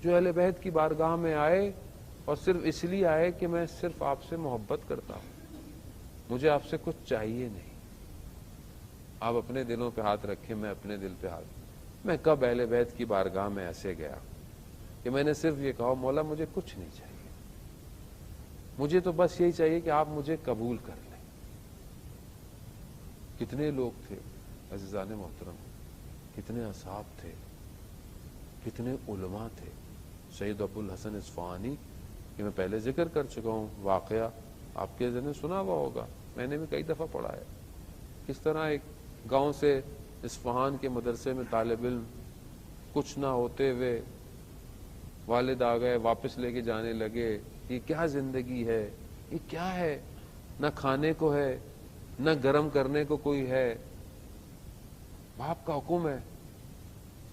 جو اہل بیت کی بارگاہ میں آئے اور صرف اس لیے آئے کہ میں صرف آپ سے محبت کرتا ہوں۔ مجھے آپ سے کچھ چاہیے نہیں، آپ اپنے دلوں پہ ہاتھ رکھیں، میں اپنے دل پہ ہاتھ۔ میں کب اہل بیت کی بارگاہ میں ایسے گیا کہ میں نے صرف یہ کہا مولا مجھے کچھ نہیں چاہیے، مجھے تو بس یہی چاہیے کہ آپ مجھے قبول کر لیں۔ کتنے لوگ تھے عزیزان محترم، کتنے اصحاب تھے، کتنے علماء تھے۔ سید ابو الحسن اصفہانی کہ میں پہلے ذکر کر چکا ہوں، واقعہ آپ کے ذہن میں سنا ہوا ہوگا، میں نے بھی کئی دفعہ پڑھا ہے، کس طرح ایک گاؤں سے اصفہان کے مدرسے میں طالب علم کچھ نہ ہوتے ہوئے والد آ گئے، واپس لے کے جانے لگے، یہ کیا زندگی ہے، یہ کیا ہے، نہ کھانے کو ہے نہ گرم کرنے کو کوئی ہے، باپ کا حکم ہے۔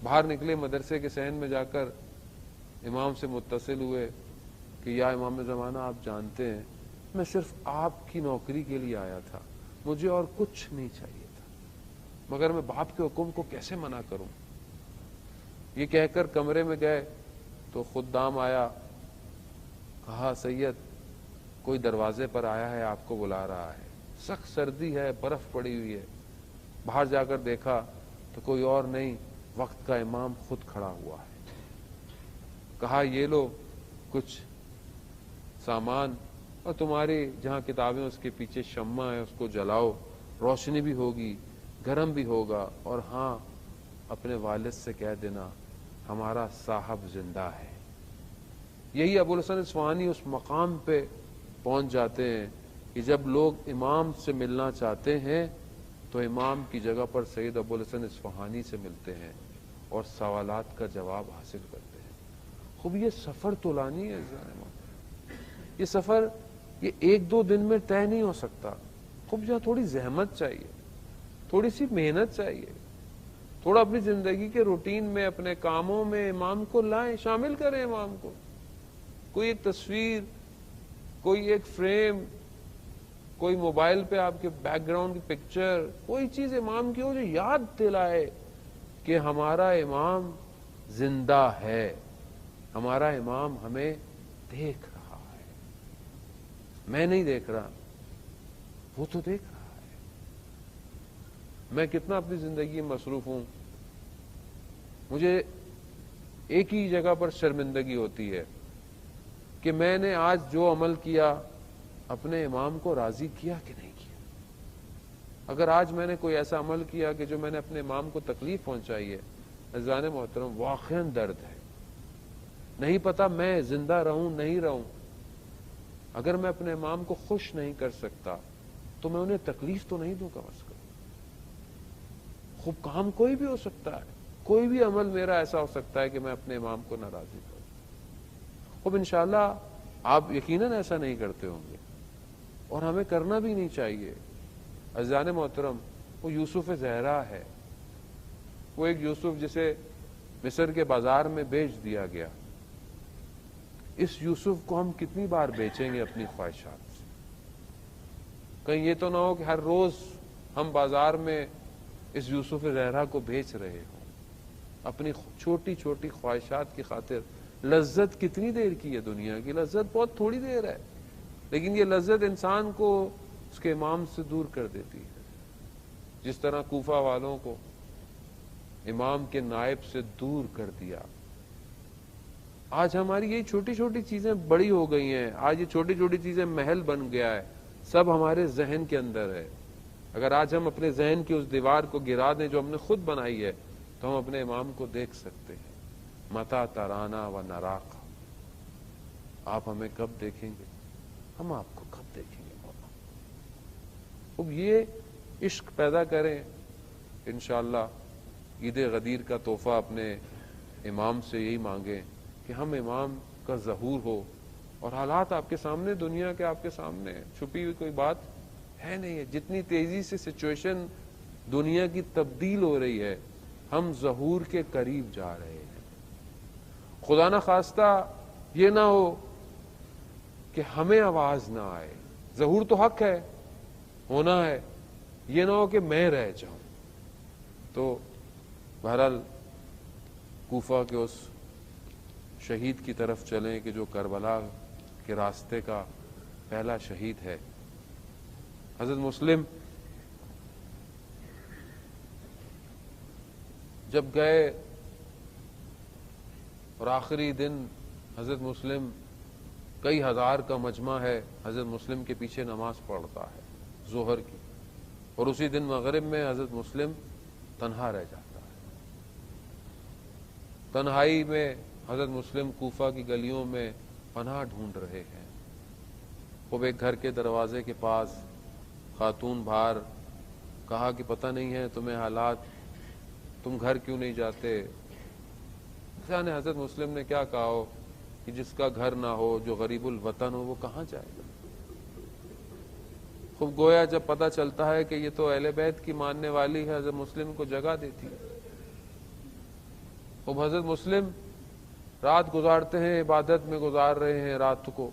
باہر نکلے مدرسے کے صحن میں جا کر امام سے متصل ہوئے کہ یا امام زمانہ آپ جانتے ہیں میں صرف آپ کی نوکری کے لیے آیا تھا، مجھے اور کچھ نہیں چاہیے تھا، مگر میں باپ کے حکم کو کیسے منع کروں۔ یہ کہہ کر کمرے میں گئے تو خدام آیا، کہا سید کوئی دروازے پر آیا ہے، آپ کو بلا رہا ہے، سخت سردی ہے، برف پڑی ہوئی ہے۔ باہر جا کر دیکھا تو کوئی اور نہیں، وقت کا امام خود کھڑا ہوا ہے۔ کہا یہ لو کچھ سامان، اور تمہاری جہاں کتابیں اس کے پیچھے شمع ہے اس کو جلاؤ، روشنی بھی ہوگی، گرم بھی ہوگا، اور ہاں اپنے والد سے کہہ دینا ہمارا صاحب زندہ ہے۔ یہی ابو الحسن اصفہانی اس مقام پہ پہنچ جاتے ہیں کہ جب لوگ امام سے ملنا چاہتے ہیں تو امام کی جگہ پر سید ابو الحسن اصفہانی سے ملتے ہیں اور سوالات کا جواب حاصل کرتے ہیں۔ خوب یہ سفر طولانی ہے، یہ سفر یہ ایک دو دن میں طے نہیں ہو سکتا، خوب یہاں تھوڑی زحمت چاہیے، تھوڑی سی محنت چاہیے، تھوڑا اپنی زندگی کے روٹین میں اپنے کاموں میں امام کو لائیں، شامل کریں امام کو۔ کوئی ایک تصویر، کوئی ایک فریم، کوئی موبائل پہ آپ کے بیک گراؤنڈ کی پکچر، کوئی چیز امام کی ہو جو یاد دلائے کہ ہمارا امام زندہ ہے، ہمارا امام ہمیں دیکھ رہا ہے، میں نہیں دیکھ رہا، وہ تو دیکھ رہا ہے۔ میں کتنا اپنی زندگی میں مصروف ہوں، مجھے ایک ہی جگہ پر شرمندگی ہوتی ہے کہ میں نے آج جو عمل کیا اپنے امام کو راضی کیا کہ نہیں کیا۔ اگر آج میں نے کوئی ایسا عمل کیا کہ جو میں نے اپنے امام کو تکلیف پہنچائی ہے، عزیزان محترم واقعاً درد ہے، نہیں پتا میں زندہ رہوں نہیں رہوں۔ اگر میں اپنے امام کو خوش نہیں کر سکتا تو میں انہیں تکلیف تو نہیں دوں کم از کم۔ خوب کام کوئی بھی ہو سکتا ہے، کوئی بھی عمل میرا ایسا ہو سکتا ہے کہ میں اپنے امام کو ناراضی کروں۔ خوب انشاءاللہ آپ یقیناً ایسا نہیں کرتے ہوں گے، اور ہمیں کرنا بھی نہیں چاہیے۔ عزیزان محترم وہ یوسف زہرا ہے، وہ ایک یوسف جسے مصر کے بازار میں بیچ دیا گیا۔ اس یوسف کو ہم کتنی بار بیچیں گے اپنی خواہشات سے؟ کہیں یہ تو نہ ہو کہ ہر روز ہم بازار میں اس یوسف زہرا کو بیچ رہے ہوں اپنی چھوٹی چھوٹی خواہشات کی خاطر۔ لذت کتنی دیر کی ہے دنیا کی؟ لذت بہت تھوڑی دیر ہے، لیکن یہ لذت انسان کو اس کے امام سے دور کر دیتی ہے، جس طرح کوفہ والوں کو امام کے نائب سے دور کر دیا۔ آج ہماری یہ چھوٹی چھوٹی چیزیں بڑی ہو گئی ہیں، آج یہ چھوٹی چھوٹی چیزیں محل بن گیا ہے، سب ہمارے ذہن کے اندر ہے۔ اگر آج ہم اپنے ذہن کی اس دیوار کو گرا دیں جو ہم نے خود بنائی ہے تو ہم اپنے امام کو دیکھ سکتے ہیں۔ متا ترانا و نراق، آپ ہمیں کب دیکھیں گے؟ ہم آپ کو کب دیکھیں گے مولا؟ اب یہ عشق پیدا کریں، انشاءاللہ عید غدیر کا تحفہ اپنے امام سے یہی مانگیں کہ ہم امام کا ظہور ہو، اور حالات آپ کے سامنے، دنیا کے آپ کے سامنے، چھپی ہوئی کوئی بات ہے نہیں ہے۔ جتنی تیزی سے سچویشن دنیا کی تبدیل ہو رہی ہے، ہم ظہور کے قریب جا رہے ہیں۔ خدا نہ خواستہ یہ نہ ہو کہ ہمیں آواز نہ آئے، ظہور تو حق ہے، ہونا ہے، یہ نہ ہو کہ میں رہ جاؤں۔ تو بہرحال کوفہ کے اس شہید کی طرف چلیں کہ جو کربلا کے راستے کا پہلا شہید ہے۔ حضرت مسلم جب گئے اور آخری دن حضرت مسلم کئی ہزار کا مجمع ہے، حضرت مسلم کے پیچھے نماز پڑھتا ہے ظہر کی، اور اسی دن مغرب میں حضرت مسلم تنہا رہ جاتا ہے۔ تنہائی میں حضرت مسلم کوفہ کی گلیوں میں پناہ ڈھونڈ رہے ہیں۔ وہ ایک گھر کے دروازے کے پاس خاتون باہر کہا کہ پتہ نہیں ہے تمہیں حالات، تم گھر کیوں نہیں جاتے؟ جانے حضرت مسلم نے کیا کہا ہو کہ جس کا گھر نہ ہو، جو غریب الوطن ہو، وہ کہاں جائے گا؟ خوب گویا جب پتہ چلتا ہے کہ یہ تو اہل بیت کی ماننے والی ہے، حضرت مسلم کو جگہ دیتی ہے۔ خوب حضرت مسلم رات گزارتے ہیں، عبادت میں گزار رہے ہیں رات کو،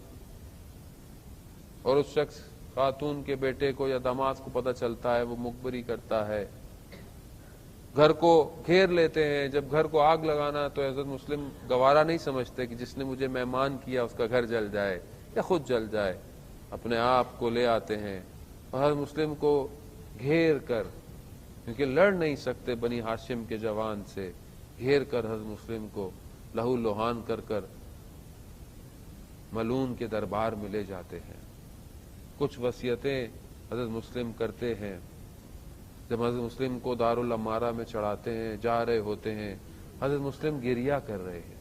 اور اس شخص خاتون کے بیٹے کو یا داماد کو پتہ چلتا ہے، وہ مخبری کرتا ہے، گھر کو گھیر لیتے ہیں۔ جب گھر کو آگ لگانا تو حضرت مسلم گوارا نہیں سمجھتے کہ جس نے مجھے مہمان کیا اس کا گھر جل جائے یا خود جل جائے، اپنے آپ کو لے آتے ہیں اور حضرت مسلم کو گھیر کر، کیونکہ لڑ نہیں سکتے بنی ہاشم کے جوان سے، گھیر کر حضرت مسلم کو لہو لوہان کر کر ملعون کے دربار میں لے جاتے ہیں۔ کچھ وصیتیں حضرت مسلم کرتے ہیں۔ جب حضرت مسلم کو دارالامارہ میں چڑھاتے ہیں، جا رہے ہوتے ہیں، حضرت مسلم گریہ کر رہے ہیں۔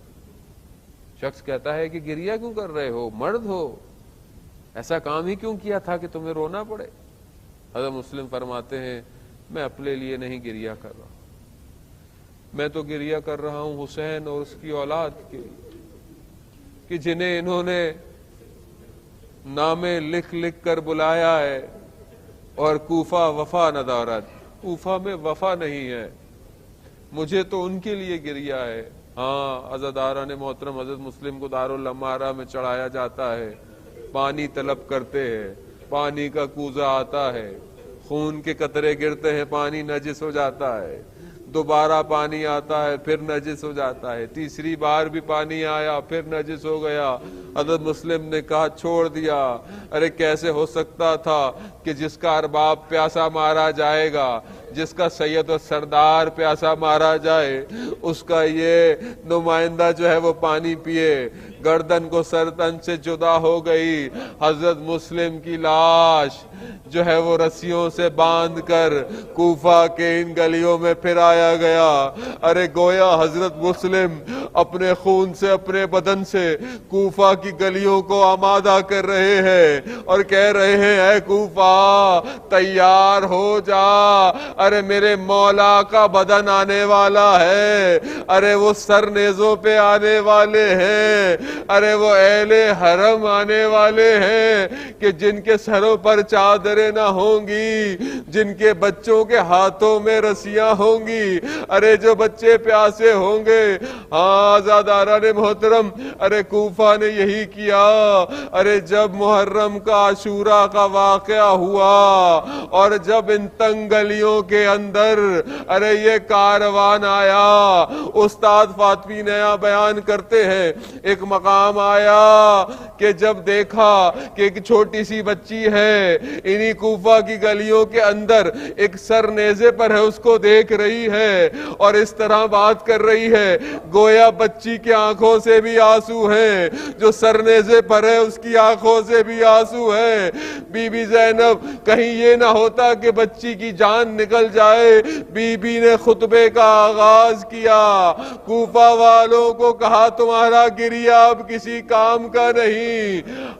شخص کہتا ہے کہ گریہ کیوں کر رہے ہو؟ مرد ہو، ایسا کام ہی کیوں کیا تھا کہ تمہیں رونا پڑے؟ حضرت مسلم فرماتے ہیں میں اپنے لیے نہیں گریہ کر رہا، میں تو گریہ کر رہا ہوں حسین اور اس کی اولاد کے لیے، کہ جنہیں انہوں نے نامے لکھ لکھ کر بلایا ہے، اور کوفہ وفا نہ دارد، کوفہ میں وفا نہیں ہے، مجھے تو ان کے لیے گریہ ہے۔ ہاں عزاداران محترم، حضرت مسلم کو دارالامارہ میں چڑھایا جاتا ہے، پانی طلب کرتے ہیں، پانی کا کوزہ آتا ہے، خون کے قطرے گرتے ہیں، پانی نجس ہو جاتا ہے، دوبارہ پانی آتا ہے، پھر نجس ہو جاتا ہے، تیسری بار بھی پانی آیا، پھر نجس ہو گیا۔ حضرت مسلم نے کہا چھوڑ دیا، ارے کیسے ہو سکتا تھا کہ جس کا ارباب پیاسا مارا جائے گا، جس کا سید و سردار پیاسا مارا جائے، اس کا یہ نمائندہ جو ہے وہ پانی پیے۔ گردن کو سر تن سے جدا ہو گئی۔ حضرت مسلم کی لاش جو ہے وہ رسیوں سے باندھ کر کوفہ کے ان گلیوں میں پھر آیا گیا۔ ارے گویا حضرت مسلم اپنے خون سے، اپنے بدن سے کوفہ کی گلیوں کو آمادہ کر رہے ہیں اور کہہ رہے ہیں اے کوفہ تیار ہو جا، ارے میرے مولا کا بدن آنے والا ہے، ارے وہ سر نیزوں پہ آنے والے ہیں، ارے وہ اہل حرم آنے والے ہیں کہ جن کے سروں پر چادریں نہ ہوں گی، جن کے بچوں کے ہاتھوں میں رسیاں ہوں گی، ارے جو بچے پیاسے ہوں گے۔ ہاں آزاداران محترم، ارے کوفہ نے یہی کیا۔ ارے جب محرم کا عاشورہ کا واقعہ ہوا اور جب ان تنگ گلیوں کے اندر ارے یہ کاروان آیا، استاد فاطمی نیا بیان کرتے ہیں ایک مقام آیا کہ جب دیکھا کہ ایک چھوٹی سی بچی ہے انہی کوفہ کی گلیوں کے اندر ایک سر نیزے پر ہے، اس کو دیکھ رہی ہے اور اس طرح بات کر رہی ہے گویا بچی کی آنکھوں سے بھی آنسو ہیں، جو سر نیزے پر ہے اس کی آنکھوں سے بھی آنسو ہیں۔ بی بی زینب کہیں یہ نہ ہوتا کہ بچی کی جان نکل جائے، بی بی نے خطبے کا آغاز کیا، کوفہ والوں کو کہا تمہارا گریہ اب کسی کام کا نہیں۔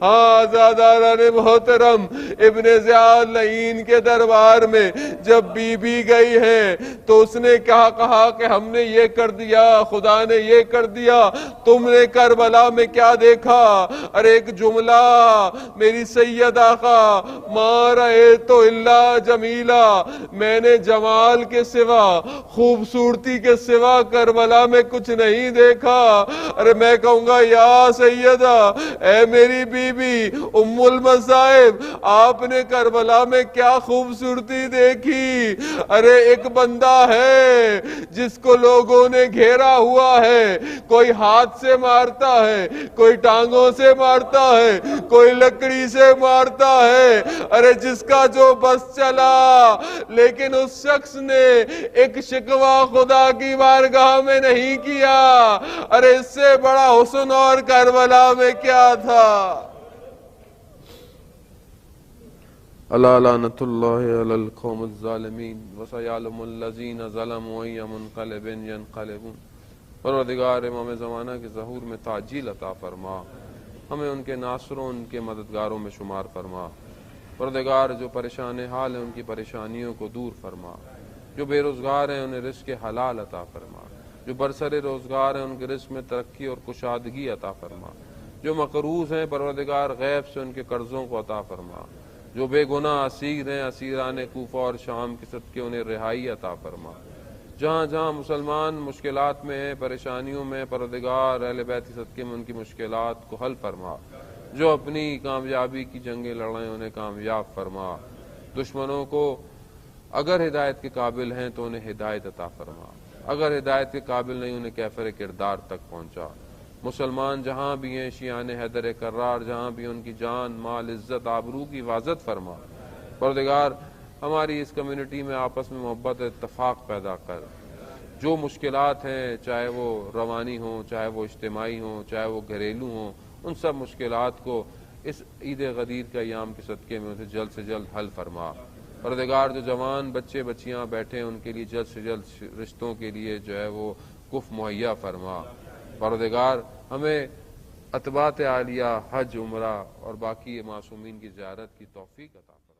ہاں آزاداران محترم، ابن زیاد لعین کے دربار میں جب بی بی گئی ہے تو اس نے کیا کہا کہ ہم نے یہ کر دیا، خدا نے یہ کر دیا، تم نے کربلا میں کیا دیکھا؟ ارے ایک جملہ میری سید آقا ما رأیت الا جمیلا، میں نے جمال کے سوا، خوبصورتی کے سوا کربلا میں کچھ نہیں دیکھا۔ ارے میں کہوں گا یا سیدہ، اے میری بی بی ام المصائب، آپ نے کربلا میں کیا خوبصورتی دیکھی؟ ارے ایک بندہ ہے جس کو لوگوں نے گھیرا ہوا ہے، ہے، کوئی ہاتھ سے مارتا ہے، کوئی ٹانگوں سے مارتا ہے، کوئی لکڑی سے مارتا ہے، ارے جس کا جو بس چلا، لیکن اس شخص نے ایک شکوہ خدا کی بارگاہ میں نہیں کیا۔ ارے اس سے بڑا حسن اور کربلا میں کیا تھا؟ الا لعنۃ اللہ علی القوم الظالمین وسیعلم الذین ظلموا ای منقلب ینقلبون۔ پروردگار امام زمانہ کے ظہور میں تعجیل عطا فرما، ہمیں ان کے ناصروں، ان کے مددگاروں میں شمار فرما۔ پروردگار جو پریشان حال ہیں ان کی پریشانیوں کو دور فرما، جو بے روزگار ہیں انہیں رزق حلال عطا فرما، جو برسر روزگار ہیں ان کے رزق میں ترقی اور کشادگی عطا فرما، جو مقروض ہیں پروردگار غیب سے ان کے قرضوں کو عطا فرما، جو بے گناہ اسیر ہیں اسیران کوفہ اور شام کے صدقے انہیں رہائی عطا فرما۔ جہاں جہاں مسلمان مشکلات میں ہیں، پریشانیوں میں، پروردگار اہل بیت کے صدقے میں ان کی مشکلات کو حل فرما۔ جو اپنی کامیابی کی جنگیں لڑ رہے ہیں انہیں کامیاب فرما۔ دشمنوں کو اگر ہدایت کے قابل ہیں تو انہیں ہدایت عطا فرما، اگر ہدایت کے قابل نہیں انہیں کیفر کردار تک پہنچا۔ مسلمان جہاں بھی ہیں، شیعان حیدر کرار جہاں بھی، ان کی جان، مال، عزت، آبرو کی حفاظت فرما۔ پروردگار ہماری اس کمیونٹی میں آپس میں محبت اور اتفاق پیدا کر۔ جو مشکلات ہیں، چاہے وہ روانی ہوں، چاہے وہ اجتماعی ہوں، چاہے وہ گھریلو ہوں، ان سب مشکلات کو اس عید غدیر کے ایام کے صدقے میں اسے جلد سے جلد حل فرما۔ پروردگار جو جوان بچے بچیاں بیٹھے ہیں ان کے لیے جلد سے جلد رشتوں کے لیے جو ہے وہ کف مہیا فرما۔ پروردگار ہمیں اتباعت عالیہ، حج، عمرہ اور باقی معصومین کی زیارت کی توفیق عطا فرما۔